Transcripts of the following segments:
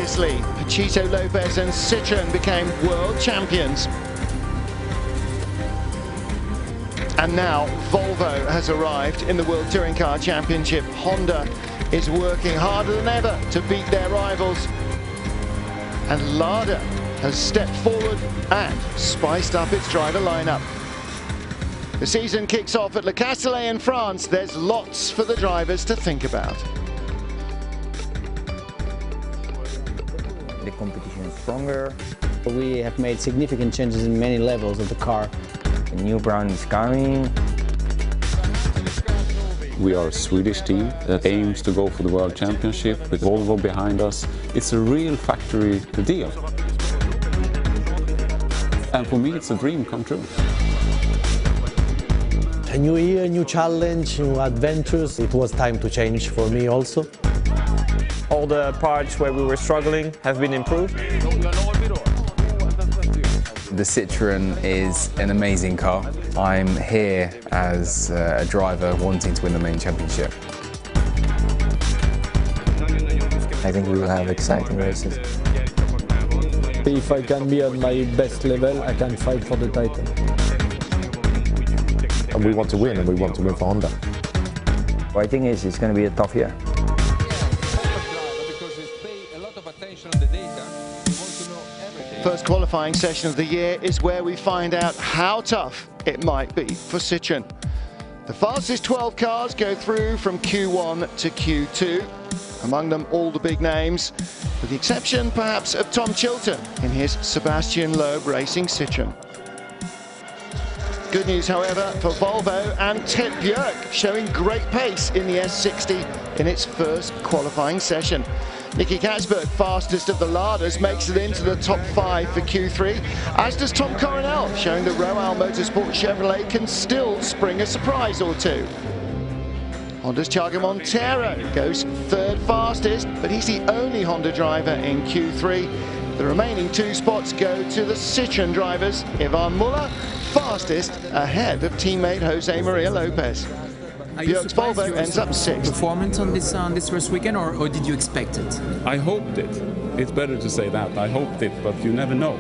Previously, Paquito Lopez and Citroën became world champions. And now Volvo has arrived in the World Touring Car Championship. Honda is working harder than ever to beat their rivals. And Lada has stepped forward and spiced up its driver lineup. The season kicks off at Le Castellet in France. There's lots for the drivers to think about. The competition is stronger. We have made significant changes in many levels of the car. A new brand is coming. We are a Swedish team that aims to go for the World Championship with Volvo behind us. It's a real factory deal. And for me, it's a dream come true. A new year, new challenge, new adventures. It was time to change for me also. All the parts where we were struggling have been improved. The Citroën is an amazing car. I'm here as a driver wanting to win the main championship. I think we will have exciting races. If I can be at my best level, I can fight for the title. And we want to win, and we want to win for Honda. What I think is it's going to be a tough year. First qualifying session of the year is where we find out how tough it might be for Citroën. The fastest 12 cars go through from Q1 to Q2. Among them all the big names, with the exception perhaps of Tom Chilton in his Sebastian Loeb Racing Citroën. Good news, however, for Volvo and Ted Björk, showing great pace in the S60 in its first qualifying session. Nicky Kasberg, fastest of the Ladas, makes it into the top 5 for Q3, as does Tom Coronel, showing that Royal Motorsport Chevrolet can still spring a surprise or two. Honda's Thiago Monteiro goes third fastest, but he's the only Honda driver in Q3. The remaining 2 spots go to the Citroën drivers. Ivan Muller, fastest, ahead of teammate Jose Maria Lopez. Björk's Volvo ends up 6th. Performance on this first weekend, or did you expect it? I hoped it. It's better to say that. I hoped it, but you never know.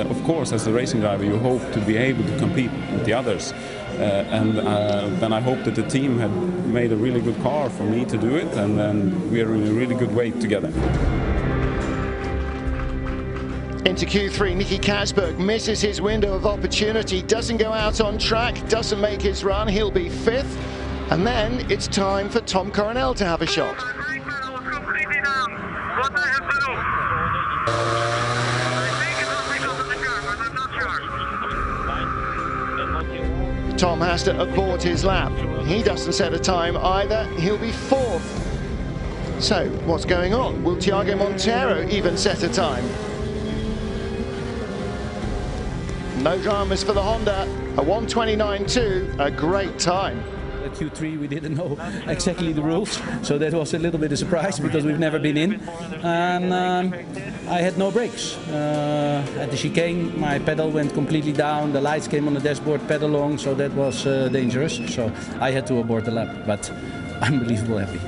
Of course, as a racing driver, you hope to be able to compete with the others. And then I hope that the team had made a really good car for me to do it, and then we are in a really good way together. Into Q3, Nicky Kasberg misses his window of opportunity, doesn't go out on track, doesn't make his run, he'll be 5th. And then it's time for Tom Coronel to have a shot. Tom has to abort his lap. He doesn't set a time either, he'll be 4th. So, what's going on? Will Thiago Monteiro even set a time? No dramas for the Honda, a 1:29.2, a great time. At Q3 we didn't know exactly the rules, so that was a little bit of a surprise because we've never been in. And I had no brakes. At the chicane my pedal went completely down, the lights came on the dashboard, pedal long, so that was dangerous. So I had to abort the lap, but unbelievable happy.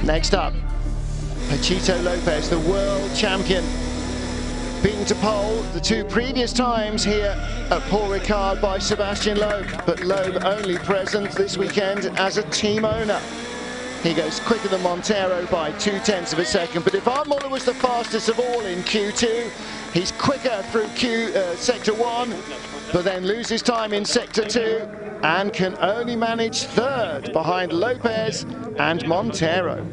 Next up, Paquito Lopez, the world champion. Beaten to pole the 2 previous times here at Paul Ricard by Sebastian Loeb, but Loeb only present this weekend as a team owner. He goes quicker than Monteiro by 0.2 of a second, but if Ivan Muller was the fastest of all in Q2, he's quicker through Sector 1, but then loses time in Sector 2 and can only manage 3rd behind Lopez and Monteiro.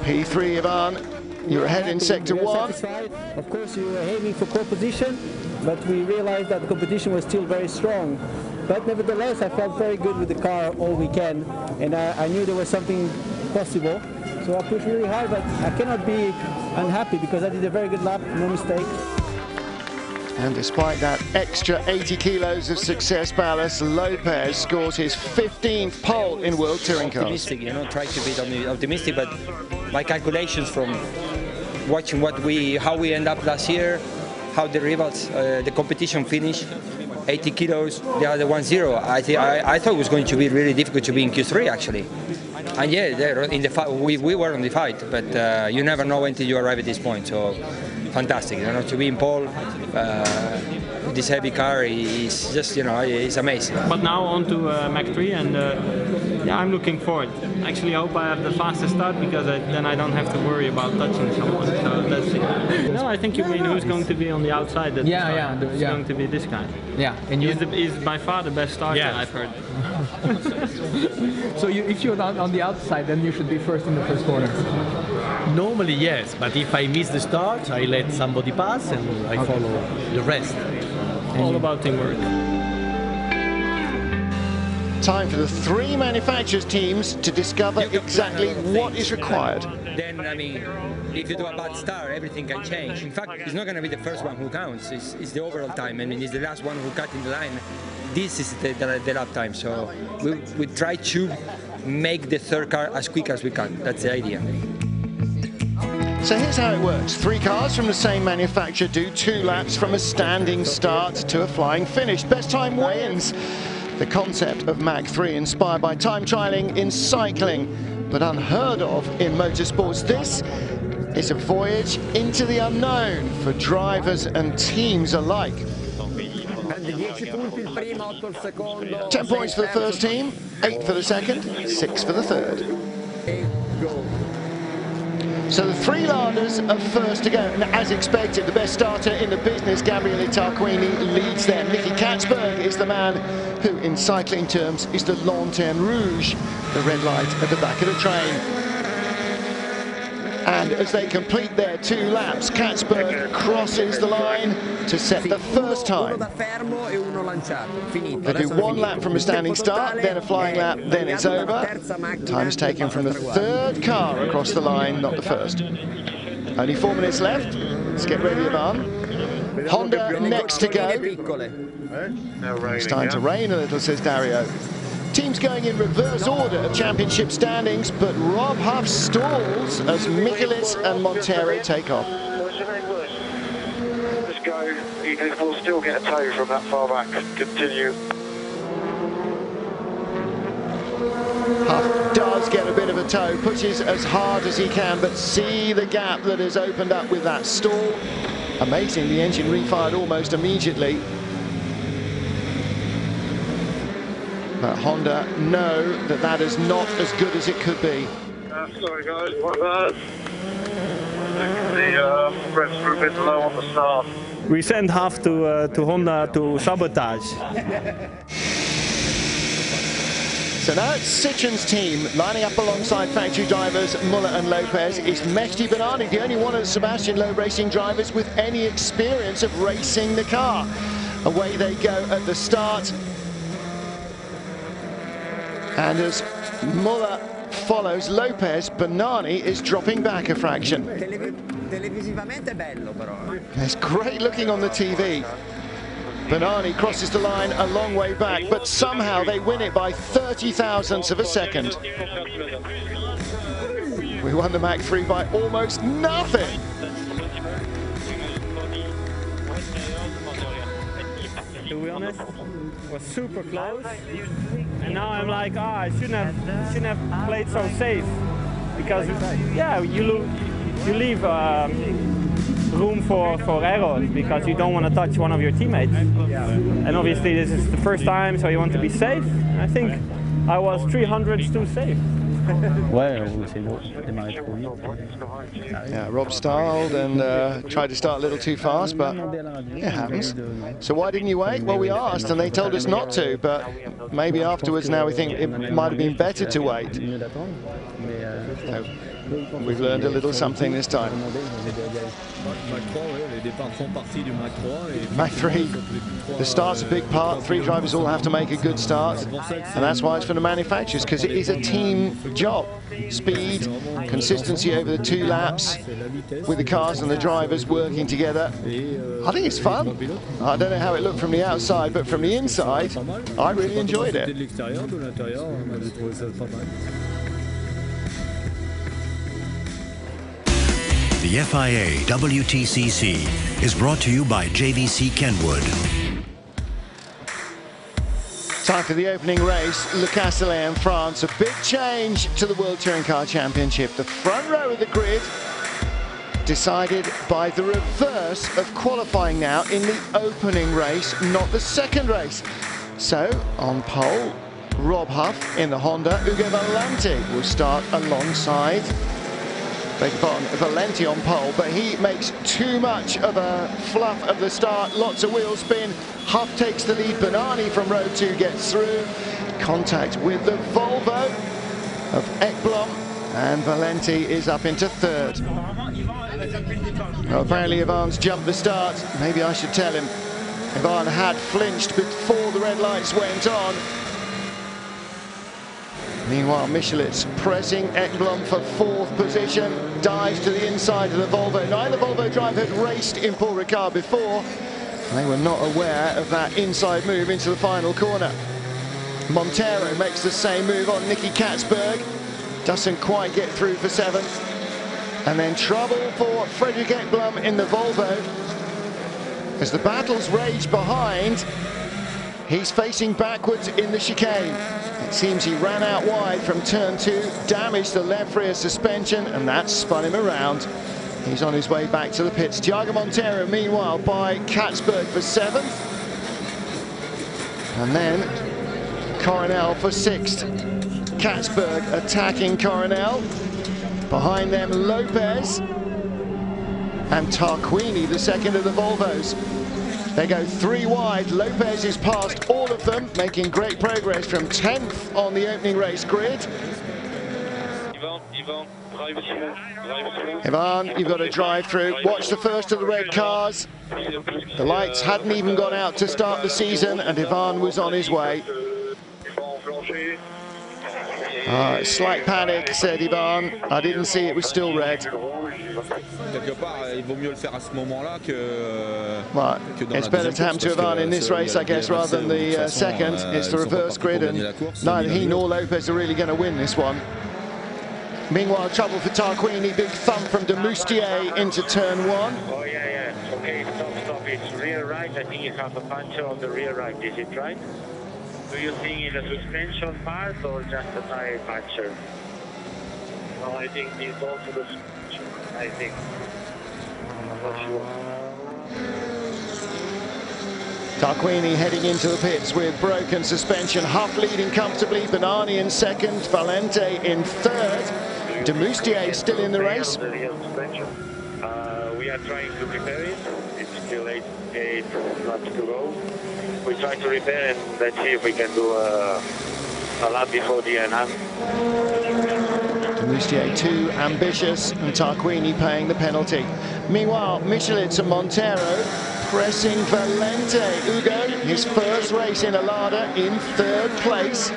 P3, Ivan, you're ahead in Sector 1. Of course, you were aiming for pole position, but we realized that the competition was still very strong. But nevertheless, I felt very good with the car all weekend, and I knew there was something possible. So I pushed really hard, but I cannot be unhappy because I did a very good lap, no mistake. And despite that extra 80 kilos of success ballast, Lopez scores his 15th pole in World Touring Cars. Optimistic, you know, try to be optimistic, but my calculations from watching how we end up last year, how the rivals, the competition finished, 80 kilos, the other 1-0. I thought it was going to be really difficult to be in Q3 actually. And yeah, in the fight, we were on the fight, but you never know until you arrive at this point. So fantastic, to be in pole with this heavy car is just, it's amazing. But now on to Mach 3, and yeah, I'm looking forward. Actually, I hope I have the fastest start, because then I don't have to worry about touching someone. So that's it. No, I think you mean who's going to be on the outside. It's going to be this guy. Yeah, and he's by far the best starter, I've heard. So if you're on the outside, then you should be first in the first corner. Normally, yes, but if I miss the start, I let somebody pass and I follow the rest. All about teamwork. Time for the 3 manufacturers' teams to discover exactly what is required. Then, if you do a bad start, everything can change. In fact, it's not going to be the first one who counts. It's the overall time. It's the last one who cut in the line. This is the lap time. So we try to make the third car as quick as we can. That's the idea. So here's how it works. 3 cars from the same manufacturer do 2 laps from a standing start to a flying finish. Best time wins. The concept of Mach 3 inspired by time trialing in cycling, but unheard of in motorsports. This is a voyage into the unknown for drivers and teams alike. 10 points for the first team, 8 for the second, 6 for the third. So the 3 Larders are first to go, and as expected, the best starter in the business, Gabriele Tarquini, leads them. Nicky Katzberg is the man who, in cycling terms, is the Lanterne Rouge, the red light at the back of the train. And as they complete their 2 laps, Katzberg crosses the line to set the first time. They do 1 lap from a standing start, then a flying lap, then it's over. Time is taken from the 3rd car across the line, not the 1st. Only 4 minutes left. Let's get ready, Ivan. Honda next to go. It's time to rain a little, says Dario. Teams going in reverse order of championship standings, but Rob Huff stalls as Michaelis and Montero take off. Let's go, even if we'll still get a tow from that far back. Continue. Huff does get a bit of a tow, pushes as hard as he can, but see the gap that has opened up with that stall. Amazing, the engine refired almost immediately. But Honda know that that is not as good as it could be. Sorry guys, what that? The rest were a bit low on the start. We sent Huff to Honda to sabotage. So now it's Citroen's team lining up alongside factory drivers Muller and Lopez. Is Mehdi Banani the only one of the Sebastian Loeb racing drivers with any experience of racing the car? Away they go at the start. And as Muller follows Lopez, Banani is dropping back a fraction. It's great looking on the TV. Banani crosses the line a long way back, but somehow they win it by 30 thousandths of a second. We won the Mach 3 by almost nothing. To be honest, it was super close, and now I'm like, I shouldn't have played so safe, because yeah, you leave room for errors because you don't want to touch one of your teammates. And obviously this is the first time, so you want to be safe. I think I was 300s too safe. Yeah, Rob stalled and tried to start a little too fast, but it happens. So why didn't you wait? Well, we asked and they told us not to, but maybe afterwards now we think it might have been better to wait. So we've learned a little something this time. Mach 3, the start's a big part. 3 drivers all have to make a good start, and that's why it's for the manufacturers, because it is a team job. Speed, consistency over the 2 laps, with the cars and the drivers working together. I think it's fun. I don't know how it looked from the outside, but from the inside, I really enjoyed it. The FIA WTCC is brought to you by JVC Kenwood. Time for the opening race, Le Castellet in France. A big change to the World Touring Car Championship. The front row of the grid decided by the reverse of qualifying now in the opening race, not the second race. So, on pole, Rob Huff in the Honda. Ugo Valenti will start alongside Valenti on pole, but he makes too much of a fluff of the start. Lots of wheel spin. Huff takes the lead. Bernani from row 2 gets through. Contact with the Volvo of Ekblom, and Valenti is up into third. Well, apparently Ivan's jumped the start. Maybe I should tell him. Ivan had flinched before the red lights went on. Meanwhile, Michelitz pressing Ekblom for 4th position, dives to the inside of the Volvo. Neither Volvo driver had raced in Paul Ricard before. They were not aware of that inside move into the final corner. Montero makes the same move on Nicky Katzberg. Doesn't quite get through for 7th. And then trouble for Frederick Ekblom in the Volvo. As the battles rage behind, he's facing backwards in the chicane. It seems he ran out wide from turn 2, damaged the left rear suspension, and that spun him around. He's on his way back to the pits. Thiago Montero, meanwhile, by Katzberg for 7th. And then Coronel for 6th. Katzberg attacking Coronel. Behind them, Lopez and Tarquini, the second of the Volvos. They go 3 wide. Lopez is past all of them, making great progress from 10th on the opening race grid. Ivan, you've got to drive through. Watch the first of the red cars. The lights hadn't even gone out to start the season, and Ivan was on his way. Slight panic, said Ivan. I didn't see it was still red. Well, it's better to happen to Ivan in this race, I guess, rather than the second. It's the reverse grid, and neither he nor Lopez are really going to win this one. Meanwhile, trouble for Tarquini. Big thump from de Moustier into turn 1. Oh, yeah. Okay, stop. It's rear right. I think you have a puncture on the rear right. Is it right? Do you think it's a suspension part or just a tire puncture? No, I think it's also the suspension. I think. I'm not sure. Tarquini heading into the pits with broken suspension. Huff leading comfortably. Bernani in 2nd. Valenti in 3rd. De Moustier still in the race. We are trying to repair it. It's still 8 laps to go. We try to repair and let's see if we can do a lap before the end. De Moustier too ambitious, and Tarquini paying the penalty. Meanwhile, Michelitz and Montero pressing Valenti. Ugo, his first race in Alada, in 3rd place.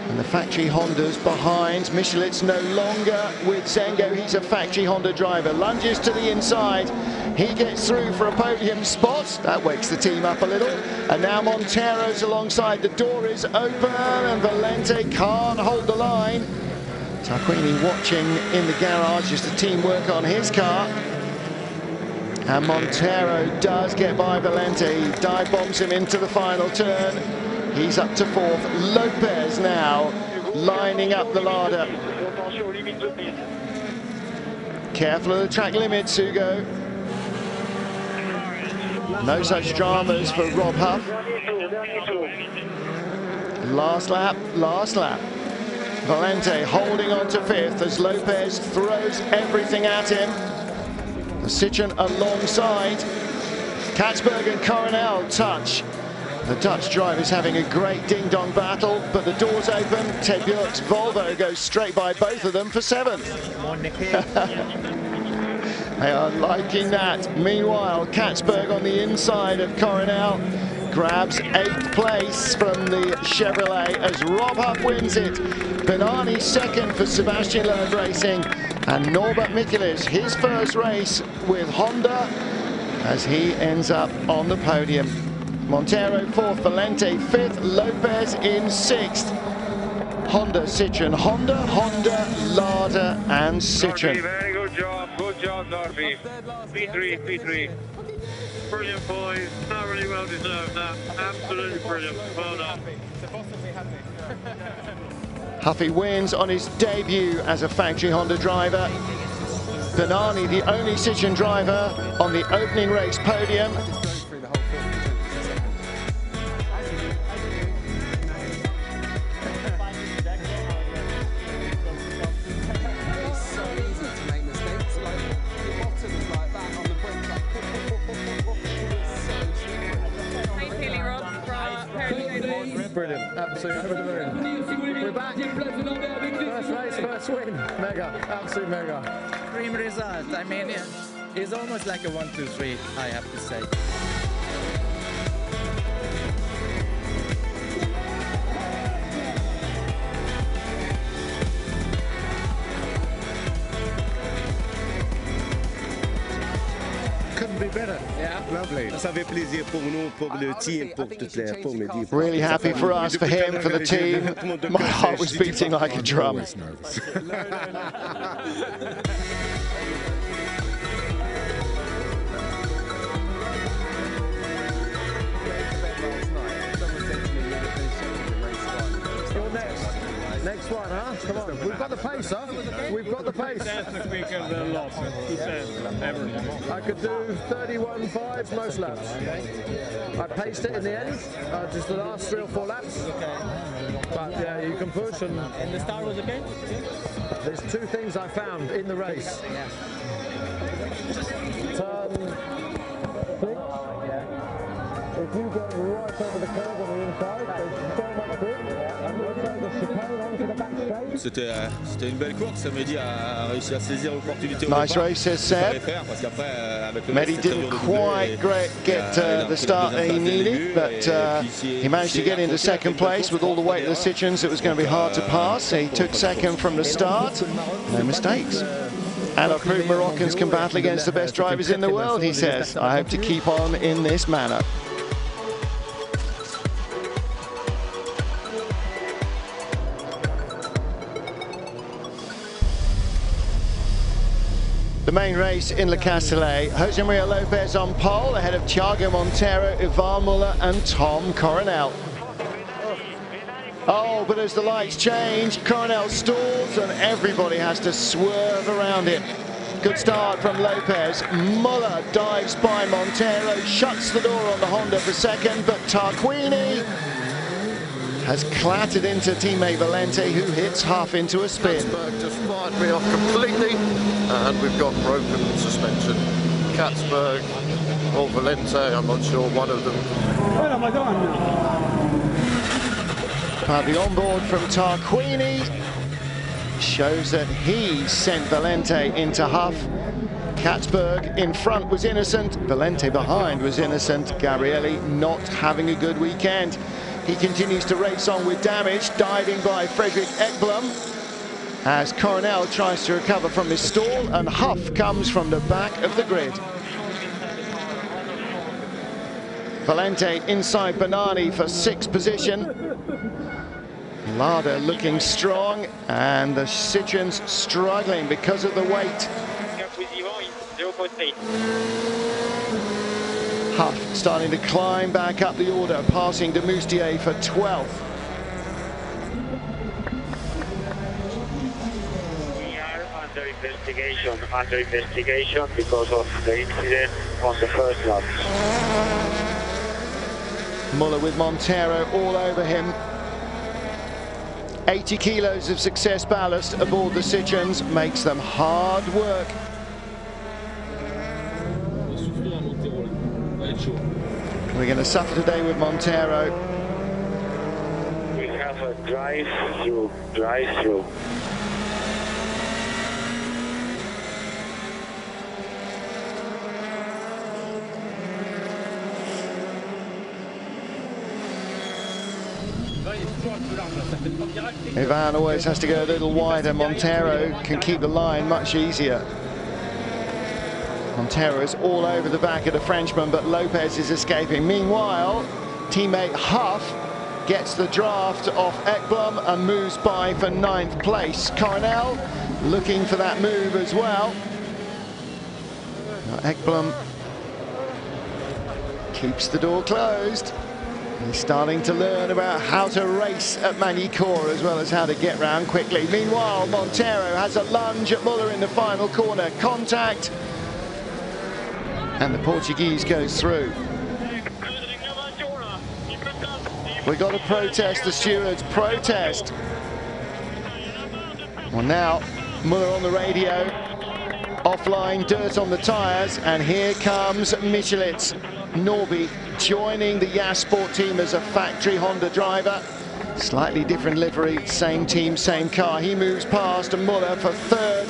And the factory Hondas behind. Michelitz no longer with Zengo. He's a factory Honda driver. Lunges to the inside. He gets through for a podium spot. That wakes the team up a little. And now Montero's alongside. The door is open and Valenti can't hold the line. Tarquini watching in the garage as the team work on his car. And Montero does get by Valenti. Dive bombs him into the final turn. He's up to 4th. Lopez now lining up the ladder. Careful of the track limits, Hugo. No such dramas for Rob Huff. Last lap, last lap. Valenti holding on to 5th as Lopez throws everything at him. The Citroen alongside. Katzberg and Coronel touch. The Dutch driver's having a great ding-dong battle, but the door's open. Ted Björk's Volvo goes straight by both of them for 7th. They are liking that. Meanwhile, Katzberg on the inside of Coronel grabs 8th place from the Chevrolet as Rob Huff wins it. Bernani 2nd for Sebastian Loeb Racing, and Norbert Michelis, his first race with Honda, as he ends up on the podium. Montero 4th, Valenti 5th, Lopez in 6th. Honda, Citroen, Honda, Lada and Citroen. Very good job, Norby. P3. Brilliant, boys. Thoroughly well deserved that. Absolutely brilliant. Well done. Huffy wins on his debut as a factory Honda driver. Bernani, the only Citroen driver on the opening race podium. Brilliant, absolutely over the moon. We're back. First race, first win. Mega, absolute mega. Dream result. I mean, it's almost like a 1, 2, 3, I have to say. Couldn't be better. Yeah. Lovely. Ça fait plaisir pour nous, pour le team, pour toute l'équipe. Really happy for us, for him, for the team. My heart was beating like a drum. You're next. Next one, huh? Come on. We've got the pace, huh? We've got the pace. That's quicker than lots. 2 cents, ever. I could do 31.5 most laps. I paced it in the end, just the last 3 or 4 laps. But yeah, you can push and the start was okay? There's 2 things I found in the race. Turn 6. If you get right over the curve on the inside, there's so much grip. And also the chicane onto the back straight. C'était une belle course, Mehdi a réussi à saisir l'opportunité. Nice race, says Seb. Mehdi didn't quite get the start that he needed, but he managed to get into second place with all the weight of the Citroens. It was going to be hard to pass. He took second from the start. No mistakes. And I've proved Moroccans can battle against the best drivers in the world, he says. I hope to keep on in this manner. The main race in Le Castellet, Jose Maria Lopez on pole, ahead of Thiago Montero, Ivan Muller and Tom Coronel. Oh, but as the lights change, Coronel stalls and everybody has to swerve around him. Good start from Lopez. Muller dives by Montero, shuts the door on the Honda for second, but Tarquini has clattered into teammate Valente, who hits Huff into a spin. Katzberg just fired me off completely, and we've got broken suspension. Katzberg or Valente, I'm not sure, one of them. Where am I going now? The onboard from Tarquini shows that he sent Valente into Huff. Katzberg in front was innocent, Valente behind was innocent. Gabrielli not having a good weekend. He continues to race on with damage, diving by Frederick Ekblom as Coronel tries to recover from his stall, and Huff comes from the back of the grid. Valente inside Bernani for 6th position. Lada looking strong, and the Citroens struggling because of the weight. Huff starting to climb back up the order, passing de Moustier for 12th. We are under investigation because of the incident on the first lap. Muller with Montero all over him. 80 kilos of success ballast aboard the Citroens makes them hard work. We're going to suffer today with Montero. We have a drive-through. Ivan always has to go a little wider. Montero can keep the line much easier. Montero is all over the back of the Frenchman, but Lopez is escaping. Meanwhile, teammate Huff gets the draft off Ekblom and moves by for 9th place. Coronel looking for that move as well. Ekblom keeps the door closed. He's starting to learn about how to race at Magny-Cours as well as how to get round quickly. Meanwhile, Montero has a lunge at Muller in the final corner. Contact. And the Portuguese goes through. We've got to protest, the stewards protest. Well, now Muller on the radio, offline, dirt on the tyres, and here comes Michelitz. Norby joining the Yas Sport team as a factory Honda driver. Slightly different livery, same team, same car. He moves past Muller for third,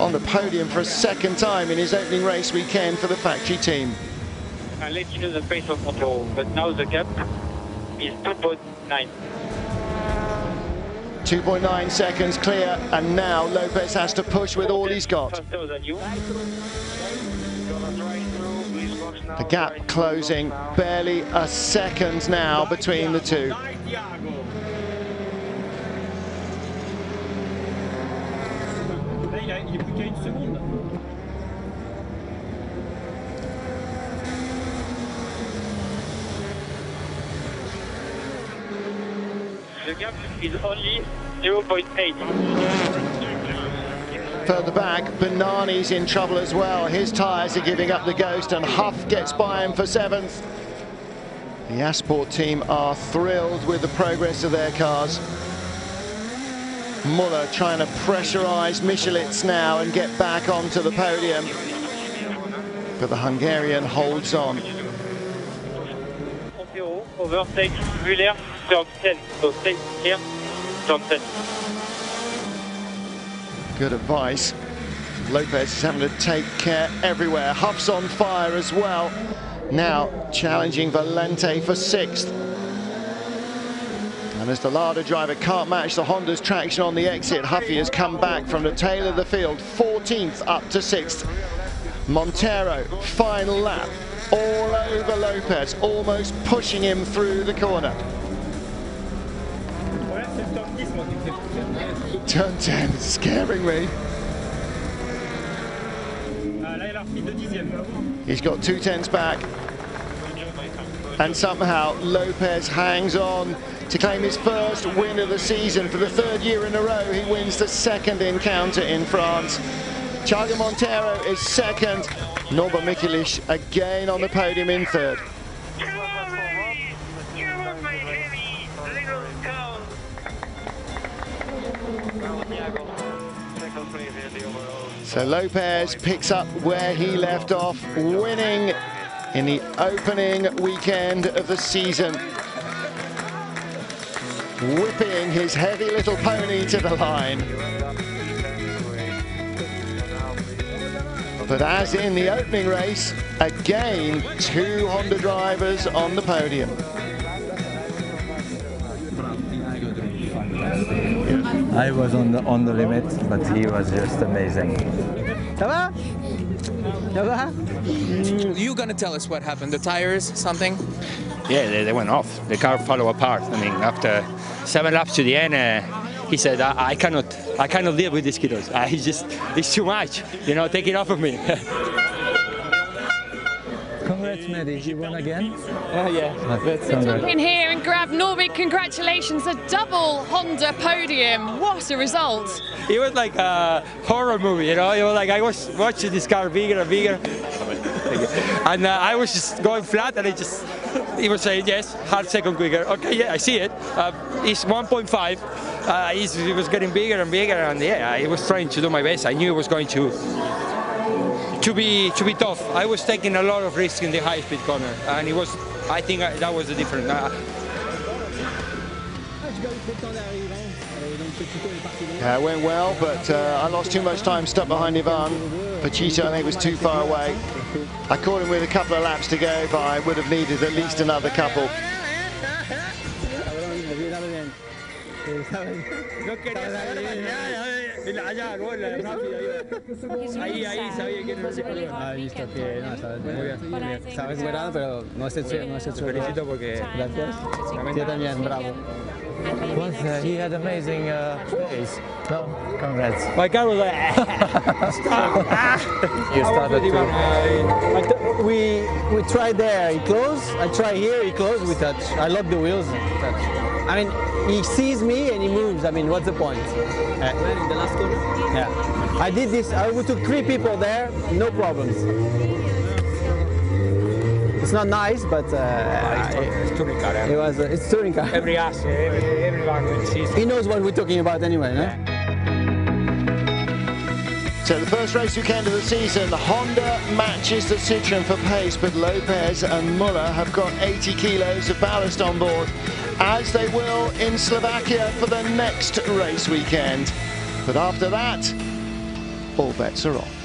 on the podium for a second time in his opening race weekend for the factory team. I'll let you know the pace of Montero, but now the gap is 2.9. 2.9 seconds clear, and now Lopez has to push with all he's got. The gap closing, barely a second now between the two. The gap is only 0.8. Further back, Bernani's in trouble as well. His tyres are giving up the ghost, and Huff gets by him for 7th. The Yas Sport team are thrilled with the progress of their cars. Muller trying to pressurise Michelitz now and get back onto the podium. But the Hungarian holds on. Overtake Müller, turn 10. So stay here, turn 10. Good advice. Lopez is having to take care everywhere. Huff's on fire as well. Now challenging Valente for 6th. And as the Lada driver can't match the Honda's traction on the exit, Huffy has come back from the tail of the field, 14th up to 6th. Montero, final lap, all over Lopez, almost pushing him through the corner. Turn 10, scaring me. He's got 2/10 back. And somehow Lopez hangs on to claim his first win of the season. For the 3rd year in a row, he wins the 2nd encounter in France. Thiago Montero is 2nd. Norbert Michelisz again on the podium in 3rd. So Lopez picks up where he left off, winning in the opening weekend of the season. Whipping his heavy little pony to the line. But as in the opening race, again, 2 Honda drivers on the podium. I was on the limit, but he was just amazing. You gonna tell us what happened? The tires, something? Yeah, they went off. The car fell apart. I mean, after 7 laps to the end, he said, I cannot live with these kiddos. It's too much. You know, take it off of me. Congrats, Maddie. You won again? Yeah. Jump in here and grab Norby. Congratulations, a double Honda podium. What a result! It was like a horror movie, you know. It was like I was watching this car bigger and bigger, and I was just going flat, and he was saying yes, half second quicker. Okay, yeah, I see it. It's 1.5. It was getting bigger and bigger, and yeah, I was trying to do my best. I knew it was going to be tough. I was taking a lot of risk in the high-speed corner, and it was. I think that was the difference. Yeah, it went well, but I lost too much time stuck behind Ivan. Pachito, I think, was too far away. I caught him with a couple of laps to go, but I would have needed at least another couple. Ahí sabía que no se visto que no, estaba esmerado, pero no es hecho. Te felicito porque... Gracias. Yo también, bravo. He had amazing pace. No, congrats. My car was like... You started to... we tried there, he closed. I try here, he closed, we touch. I lock the wheels, touch. I mean, he sees me and he moves. I mean, what's the point? When in the last corner? Yeah. I did this, we took 3 people there, no problems. It's not nice, but it's touring car. It's touring car. Everyone will see. He knows what we're talking about anyway, no? So the first race weekend of the season, Honda matches the Citroën for pace, but Lopez and Muller have got 80 kilos of ballast on board, as they will in Slovakia for the next race weekend. But after that, all bets are off.